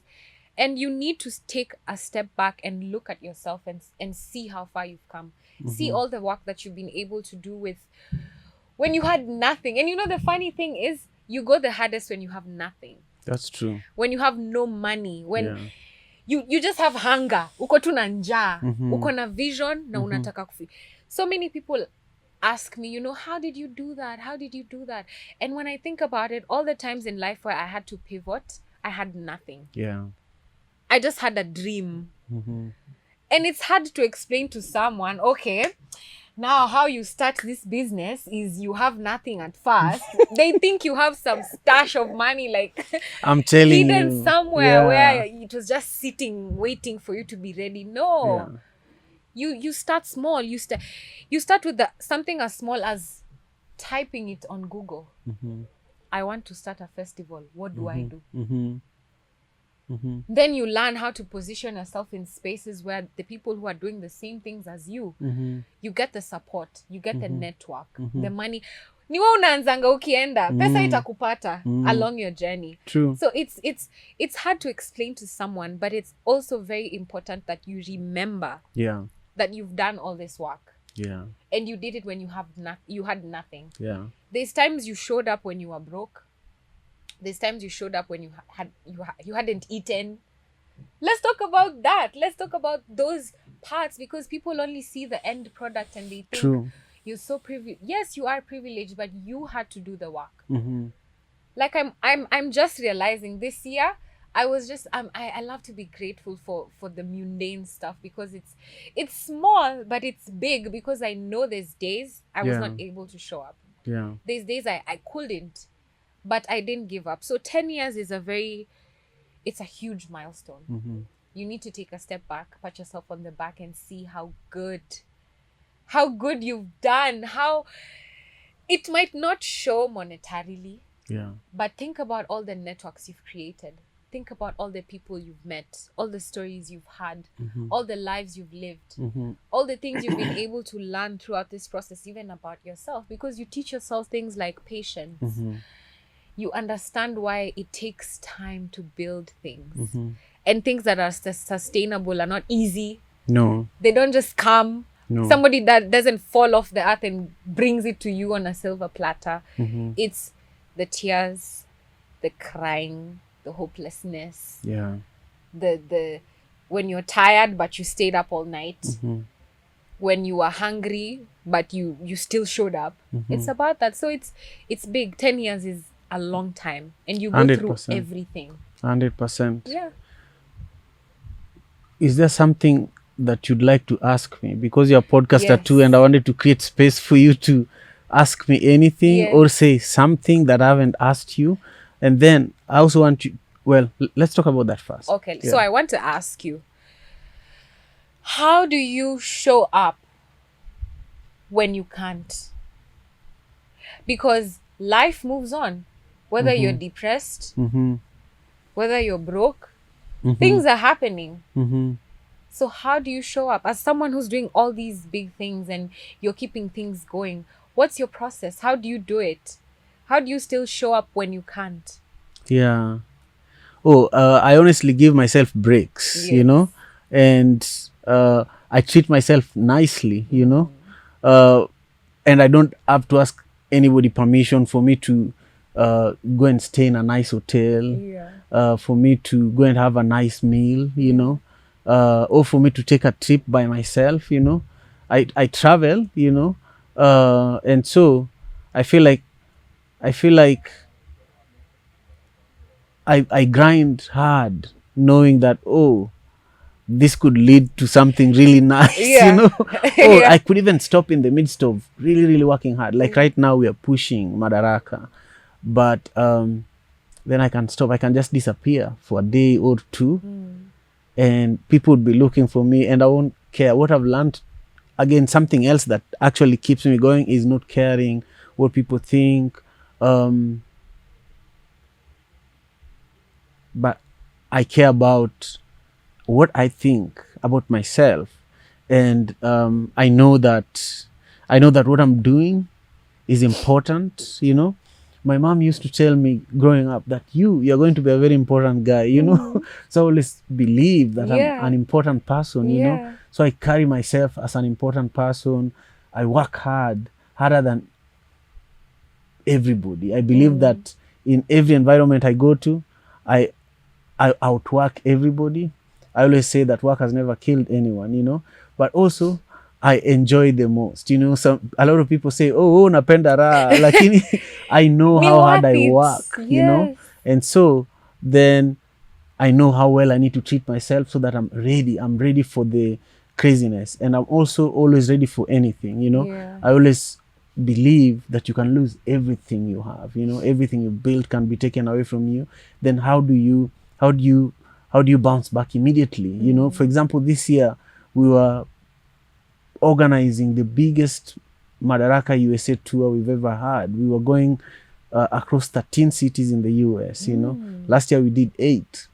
Speaker 2: And you need to take a step back and look at yourself and see how far you've come. See all the work that you've been able to do with when you had nothing. And the funny thing is, you go the hardest when you have nothing.
Speaker 1: That's true.
Speaker 2: When you have no money. When you just have hunger. Uko tu na njaa. Uko na vision na unataka kufi. So many people ask me, how did you do that? How did you do that? And when I think about it, all the times in life where I had to pivot, I had nothing.
Speaker 1: Yeah.
Speaker 2: I just had a dream.
Speaker 1: Mm-hmm.
Speaker 2: And it's hard to explain to someone, okay, now how you start this business is you have nothing at first. They think you have some stash of money, like
Speaker 1: I'm telling
Speaker 2: hidden
Speaker 1: you.
Speaker 2: somewhere where it was just sitting, waiting for you to be ready. No.
Speaker 1: Yeah.
Speaker 2: You start small. You start with something as small as typing it on Google.
Speaker 1: Mm-hmm.
Speaker 2: I want to start a festival. What do I do?
Speaker 1: Mm-hmm. Mm-hmm.
Speaker 2: Then you learn how to position yourself in spaces where the people who are doing the same things as you, you get the support, you get the network, the money. Ni wewe unaanzanga ukienda, pesa itakupata along your journey.
Speaker 1: True.
Speaker 2: So it's hard to explain to someone, but it's also very important that you remember that you've done all this work.
Speaker 1: Yeah.
Speaker 2: And you did it when you had nothing.
Speaker 1: Yeah.
Speaker 2: There's times you showed up when you were broke. There's times you showed up when you hadn't eaten. Let's talk about that. Let's talk about those parts, because people only see the end product and they think you're so privileged. Yes, you are privileged, but you had to do the work.
Speaker 1: Mm-hmm.
Speaker 2: Like I'm just realizing this year, I love to be grateful for the mundane stuff, because it's small but it's big, because I know there's days I was not able to show up.
Speaker 1: Yeah.
Speaker 2: There's days I couldn't, but I didn't give up. So 10 years is it's a huge milestone.
Speaker 1: Mm-hmm.
Speaker 2: You need to take a step back, pat yourself on the back and see how good you've done. How it might not show monetarily, but think about all the networks you've created. Think about all the people you've met, all the stories you've had, all the lives you've lived, all the things you've been able to learn throughout this process, even about yourself, because you teach yourself things like patience. You understand why it takes time to build things. And things that are sustainable are not easy.
Speaker 1: No.
Speaker 2: They don't just come.
Speaker 1: No.
Speaker 2: Somebody that doesn't fall off the earth and brings it to you on a silver platter. It's the tears, the crying, the hopelessness.
Speaker 1: Yeah.
Speaker 2: The when you're tired but you stayed up all night. When you were hungry but you still showed up. It's about that. So it's big. 10 years is a long time, and you go
Speaker 1: 100%.
Speaker 2: through everything.
Speaker 1: 100%.
Speaker 2: Yeah.
Speaker 1: Is there something that you'd like to ask me? Because you're a podcaster too, and I wanted to create space for you to ask me anything or say something that I haven't asked you. And then I also want you, let's talk about that first.
Speaker 2: Okay, so I want to ask you, how do you show up when you can't? Because life moves on. Whether you're depressed, whether you're broke, things are happening. So how do you show up as someone who's doing all these big things and you're keeping things going? What's your process? How do you do it? How do you still show up when you can't?
Speaker 1: Yeah. I honestly give myself breaks, and I treat myself nicely, and I don't have to ask anybody permission for me to go and stay in a nice hotel, for me to go and have a nice meal, or for me to take a trip by myself, I travel, and so I feel like I grind hard knowing that, this could lead to something really nice, I could even stop in the midst of really, really working hard. Like right now we are pushing Madaraka, but then I can stop. I can just disappear for a day or two, and people would be looking for me, and I won't care. What I've learned, again, something else that actually keeps me going is not caring what people think. But I care about what I think about myself, and I know that what I'm doing is important. My mom used to tell me growing up that you're going to be a very important guy. So I always believe that I'm an important person. So I carry myself as an important person. I work harder than everybody. I believe that in every environment I go to, I outwork everybody. I always say that work has never killed anyone, but also I enjoy the most. You know, a lot of people say, oh, napenda raha. Lakini I know
Speaker 2: Me
Speaker 1: how hard
Speaker 2: worth
Speaker 1: I
Speaker 2: it.
Speaker 1: work, you know?
Speaker 2: Yes.
Speaker 1: And so then I know how well I need to treat myself so that I'm ready. I'm ready for the craziness. And I'm also always ready for anything, you know?
Speaker 2: Yeah.
Speaker 1: I always believe that you can lose everything you have, you know, everything you built can be taken away from you. Then how do you bounce back immediately? You know, for example, this year we were organizing the biggest Madaraka USA tour we've ever had. We were going across 13 cities in the US, you know. Last year we did 8.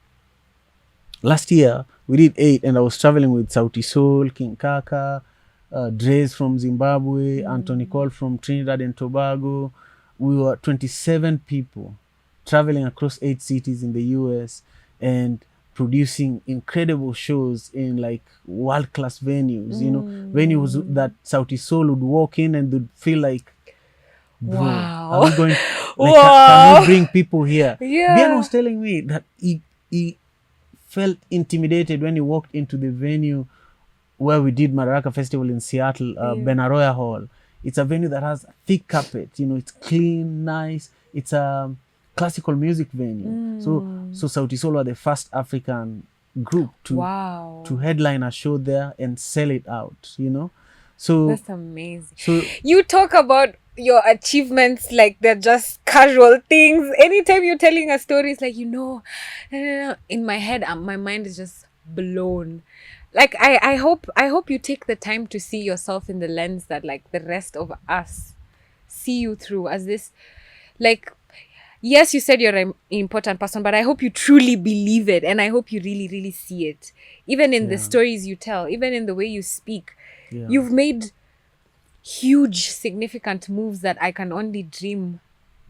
Speaker 1: And I was traveling with Sauti Sol, King Kaka, Dre's from Zimbabwe, Anthony Cole from Trinidad and Tobago. We were 27 people traveling across 8 cities in the US and producing incredible shows in like world-class venues, you know, venues that Sauti Sol would walk in and they'd feel like, bro,
Speaker 2: Wow.
Speaker 1: are we going, like,
Speaker 2: Wow.
Speaker 1: can we bring people here?
Speaker 2: Yeah.
Speaker 1: Bian was telling me that he felt intimidated when he walked into the venue where we did Madaraka Festival in Seattle, Benaroya Hall. It's a venue that has thick carpet, you know, it's clean, nice. It's a classical music venue. So Sauti Sol were the first African group to headline a show there and sell it out, you know. So
Speaker 2: that's amazing.
Speaker 1: So
Speaker 2: you talk about your achievements like they're just casual things. Anytime you're telling a story, it's like, you know, in my head, my mind is just blown. Like I hope you take the time to see yourself in the lens that like the rest of us see you through, as this, like, yes, you said you're an important person, but I hope you truly believe it, and I hope you really, really see it, even in the stories you tell, even in the way you speak. You've made huge, significant moves that I can only dream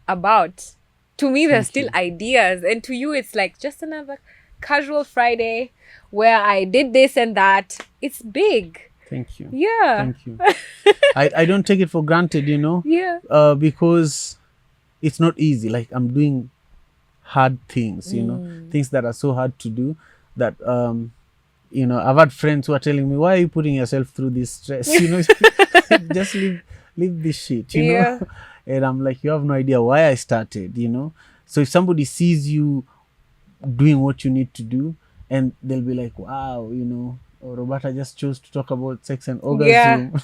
Speaker 2: about. To me, they're still ideas, and to you, it's like just another casual Friday where I did this and that. It's big.
Speaker 1: Thank you.
Speaker 2: Yeah.
Speaker 1: Thank you. I don't take it for granted, you know.
Speaker 2: Yeah.
Speaker 1: Because it's not easy. Like, I'm doing hard things, you know, things that are so hard to do that, you know, I've had friends who are telling me, why are you putting yourself through this stress? You know, just leave this shit, you know. And I'm like, you have no idea why I started, you know. So if somebody sees you doing what you need to do, and they'll be like, wow, you know, Roberta just chose to talk about sex and orgasm.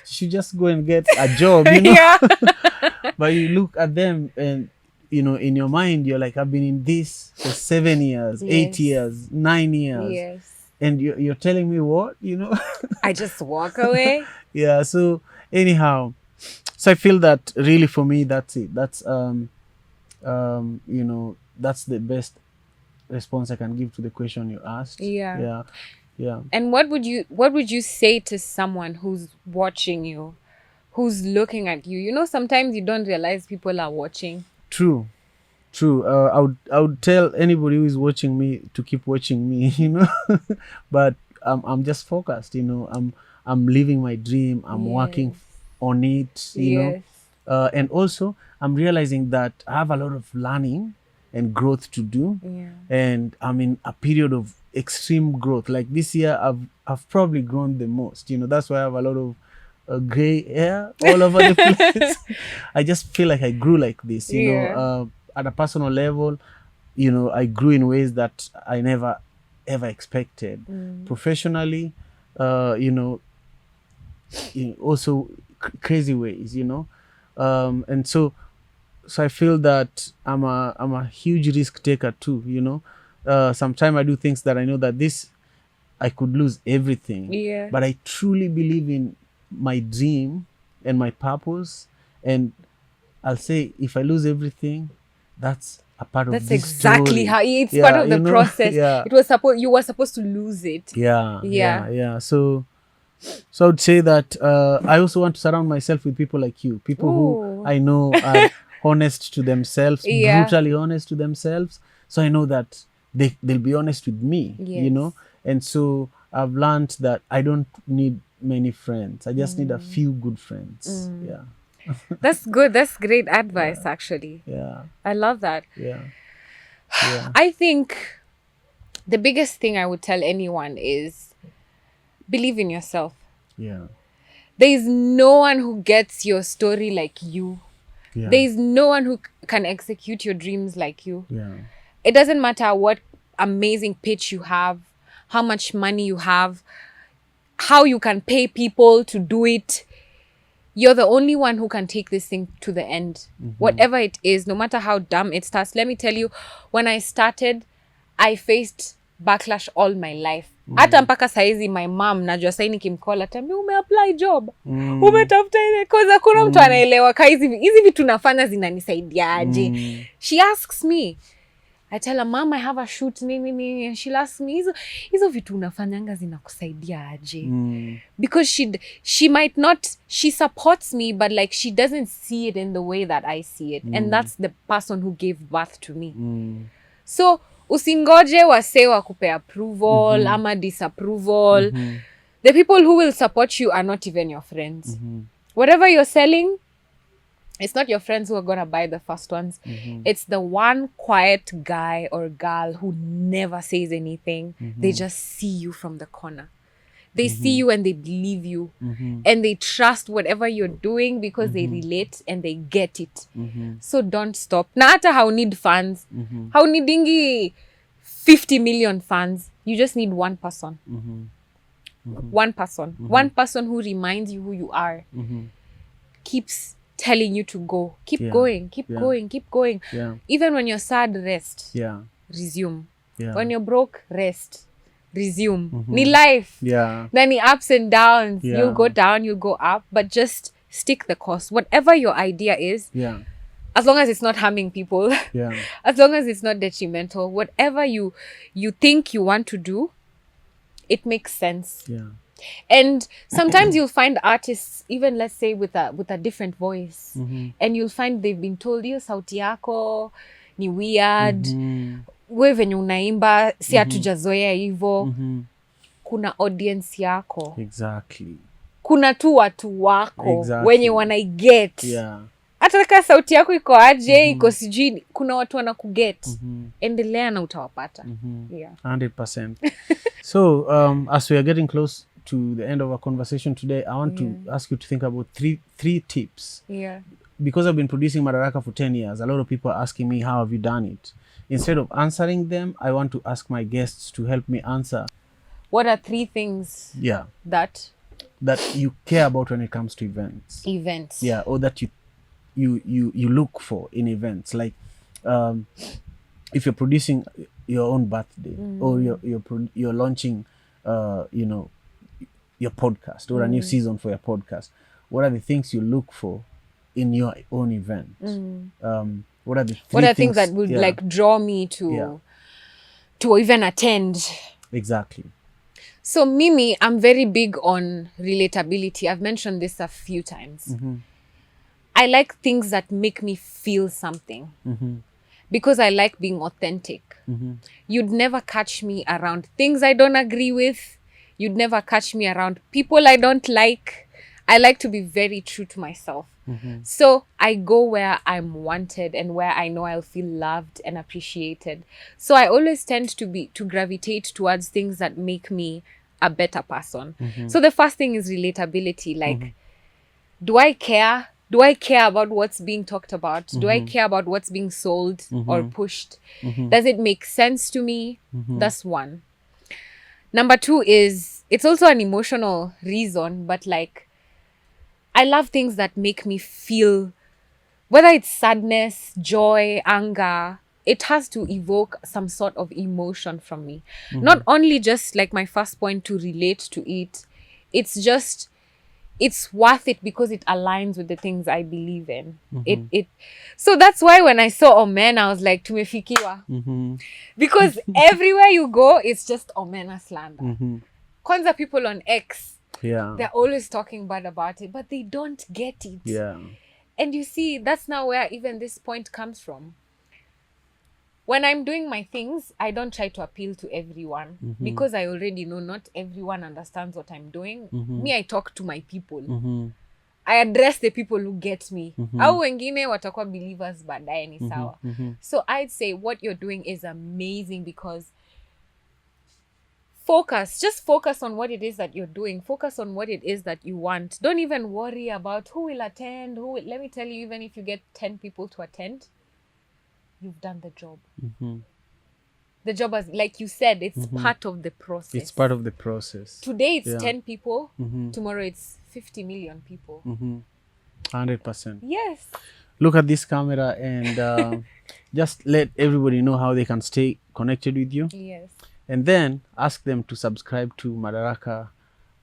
Speaker 1: She should just go and get a job, you know. But you look at them and, you know, in your mind, you're like, I've been in this for 7 years, 8 years, 9 years.
Speaker 2: Yes.
Speaker 1: And you're telling me what, you know?
Speaker 2: I just walk away.
Speaker 1: Yeah. So anyhow, so I feel that really for me, that's it. That's, you know, that's the best response I can give to the question you asked. Yeah.
Speaker 2: And what would you say to someone who's watching you, who's looking at you? You know, sometimes you don't realize people are watching.
Speaker 1: True. I would tell anybody who is watching me to keep watching me, you know. But I'm just focused, you know. I'm living my dream. I'm working on it, you know. And also I'm realizing that I have a lot of learning and growth to do. And I'm in a period of extreme growth. Like this year I've probably grown the most, you know. That's why I have a lot of gray hair all over the place. I just feel like I grew like this, you know. At a personal level, you know, I grew in ways that I never ever expected. Professionally, you know, also crazy ways, you know. And so I feel that I'm a huge risk taker too, you know. Sometimes I do things that I know that I could lose everything. But I truly believe in my dream and my purpose, and I'll say if I lose everything, that's a part of this
Speaker 2: exactly
Speaker 1: story.
Speaker 2: how it's part of the
Speaker 1: you know,
Speaker 2: process. You were supposed to lose it.
Speaker 1: So I would say that I also want to surround myself with people like you, people who I know are honest to themselves, brutally honest to themselves. So I know that they'll be honest with me, you know. And so I've learned that I don't need many friends. I just need a few good friends.
Speaker 2: That's good. That's great advice, actually. I love that. I think the biggest thing I would tell anyone is believe in yourself. There is no one who gets your story like you.
Speaker 1: Yeah.
Speaker 2: There is no one who can execute your dreams like you.
Speaker 1: Yeah.
Speaker 2: It doesn't matter what amazing pitch you have, how much money you have, how you can pay people to do it. You're the only one who can take this thing to the end. Whatever it is, no matter how dumb it starts. Let me tell you, when I started, I faced backlash all my life. Hata mpaka saizi my mom najua sai nikimcall atambia umeapply job. Umetafuta ile cause hakuna mtu anaelewa ka hizi vitu nafanya zinanisaidiaje. She asks me. I tell her, Mom, I have a shoot, and she'll ask me, hizo vitu unafanyanga zinakusaidia aje? Because she might not, she supports me, but like she doesn't see it in the way that I see it. And that's the person who gave birth to me. So, usingoje wase wakupe approval, ama disapproval. The people who will support you are not even your friends. Whatever you're selling, it's not your friends who are going to buy the first ones. It's the one quiet guy or girl who never says anything. They just see you from the corner. They see you and they believe you. And they trust whatever you're doing because they relate and they get it. So don't stop. Na hata haunid fans. Haunidingi 50 million fans. You just need one person. One person. One person who reminds you who you are. Keeps telling you to go. Keep going. Keep going.
Speaker 1: Yeah.
Speaker 2: Even when you're sad, rest.
Speaker 1: Yeah.
Speaker 2: Resume.
Speaker 1: Yeah.
Speaker 2: When you're broke, rest. Resume. Ni life.
Speaker 1: Yeah.
Speaker 2: Then the ups and downs.
Speaker 1: Yeah.
Speaker 2: You'll go down, you'll go up. But just stick the course. Whatever your idea is.
Speaker 1: Yeah.
Speaker 2: As long as it's not harming people.
Speaker 1: Yeah.
Speaker 2: As long as it's not detrimental. Whatever you think you want to do, it makes sense.
Speaker 1: Yeah.
Speaker 2: And sometimes you'll find artists, even let's say with a different voice, and you'll find they've been told, hiyo sauti yako ni weird, wewe venye unaimba si hatujazoea hivyo. Kuna audience yako.
Speaker 1: Exactly.
Speaker 2: Kuna tu watu wako wenye wanaiget.
Speaker 1: Yeah.
Speaker 2: Hata kama sauti yako iko aje, iko sijui, kuna watu wanakuget. Endelea na utawapata. Yeah.
Speaker 1: 100%. So, as we are getting close to the end of our conversation today, I want to ask you to think about three tips.
Speaker 2: Yeah.
Speaker 1: Because I've been producing Madaraka for 10 years, a lot of people are asking me, how have you done it? Instead of answering them, I want to ask my guests to help me answer.
Speaker 2: What are 3 things that
Speaker 1: you care about when it comes to events?
Speaker 2: Events.
Speaker 1: Yeah, or that you look for in events. Like, if you're producing your own birthday, or you're launching, your podcast, or a new season for your podcast, what are the things you look for in your own event? What are the
Speaker 2: things that would like draw me to even attend?
Speaker 1: Exactly.
Speaker 2: So Mimi, I'm very big on relatability. I've mentioned this a few times. I like things that make me feel something. Because I like being authentic. You'd never catch me around things I don't agree with. You'd never catch me around people I don't like. I like to be very true to myself. So I go where I'm wanted and where I know I'll feel loved and appreciated. So I always tend to gravitate towards things that make me a better person. So the first thing is relatability. Like, do I care? Do I care about what's being talked about? Do I care about what's being sold or pushed? Does it make sense to me? That's one. Number 2 is, it's also an emotional reason, but like, I love things that make me feel, whether it's sadness, joy, anger, it has to evoke some sort of emotion from me. Not only just like my first point to relate to it, it's worth it because it aligns with the things I believe in. So that's why when I saw Omen, I was like, tumefikiwa. Because everywhere you go, it's just Omena slander. Kwanza people on X, they're always talking bad about it, but they don't get it.
Speaker 1: Yeah.
Speaker 2: And you see, that's now where even this point comes from. When I'm doing my things, I don't try to appeal to everyone because I already know not everyone understands what I'm doing. Me, I talk to my people. I address the people who get me. Au wengine watakuwa believers baadaye ni sawa. So I'd say what you're doing is amazing because just focus on what it is that you're doing. Focus on what it is that you want. Don't even worry about who will attend, let me tell you, even if you get 10 people to attend, you've done the job. The job, as like you said, it's part of the process.
Speaker 1: It's part of the process.
Speaker 2: Today it's 10 people, tomorrow it's 50 million people.
Speaker 1: 100%.
Speaker 2: Yes.
Speaker 1: Look at this camera and just let everybody know how they can stay connected with you.
Speaker 2: Yes.
Speaker 1: And then ask them to subscribe to Madaraka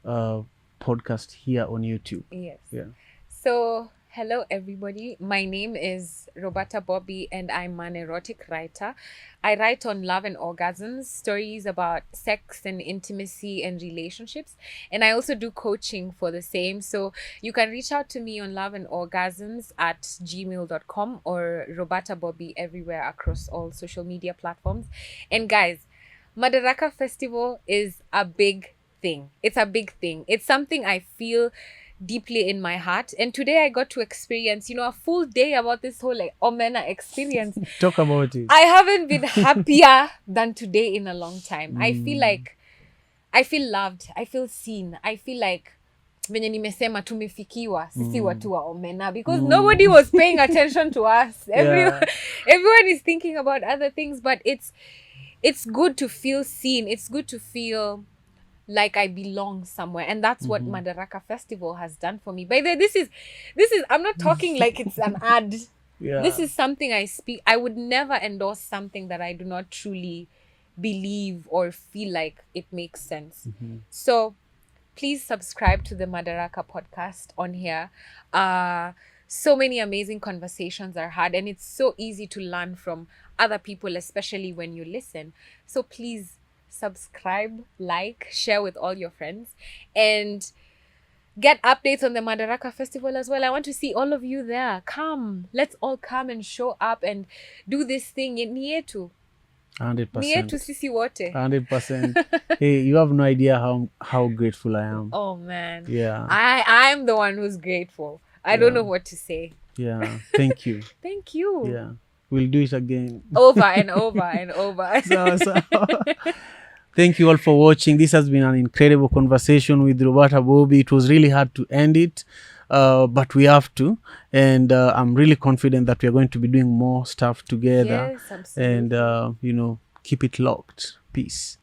Speaker 1: podcast here on YouTube.
Speaker 2: Yes.
Speaker 1: Yeah.
Speaker 2: So, hello everybody. My name is Roberta Bobby and I'm an erotic writer. I write on Love and Orgasms, stories about sex and intimacy and relationships. And I also do coaching for the same. So you can reach out to me on Love and Orgasms at gmail.com or Roberta Bobby everywhere across all social media platforms. And guys, Madaraka Festival is a big thing. It's a big thing. It's something I feel deeply in my heart, and today I got to experience a full day about this whole Omena experience.
Speaker 1: Talk about it.
Speaker 2: I haven't been happier than today in a long time. I feel loved, I feel seen, I feel like venye nimesema tumefikiwa sisi watu wa Omena, because nobody was paying attention to us. Everyone is thinking about other things, but it's good to feel seen. It's good to feel like I belong somewhere, and that's what Madaraka Festival has done for me. By the way, this is I'm not talking like it's an ad. This is something I would never endorse something that I do not truly believe or feel like it makes sense. So please subscribe to the Madaraka podcast on here. So many amazing conversations are had, and it's so easy to learn from other people, especially when you listen. So please subscribe, like, share with all your friends, and get updates on the Madaraka Festival as well. I want to see all of you there. Come, let's all come and show up and do this thing. Ni yetu.
Speaker 1: 100%.
Speaker 2: Ni yetu sisi wote.
Speaker 1: 100%. Hey, you have no idea how grateful I am.
Speaker 2: Oh man.
Speaker 1: Yeah.
Speaker 2: I'm the one who's grateful. I don't know what to say.
Speaker 1: Yeah. Thank you.
Speaker 2: Thank you.
Speaker 1: Yeah. We'll do it again.
Speaker 2: Over and over and over.
Speaker 1: So. Thank you all for watching. This has been an incredible conversation with Roberta Bobby. It was really hard to end it, but we have to. And I'm really confident that we are going to be doing more stuff together.
Speaker 2: Yes, absolutely.
Speaker 1: And, keep it locked. Peace.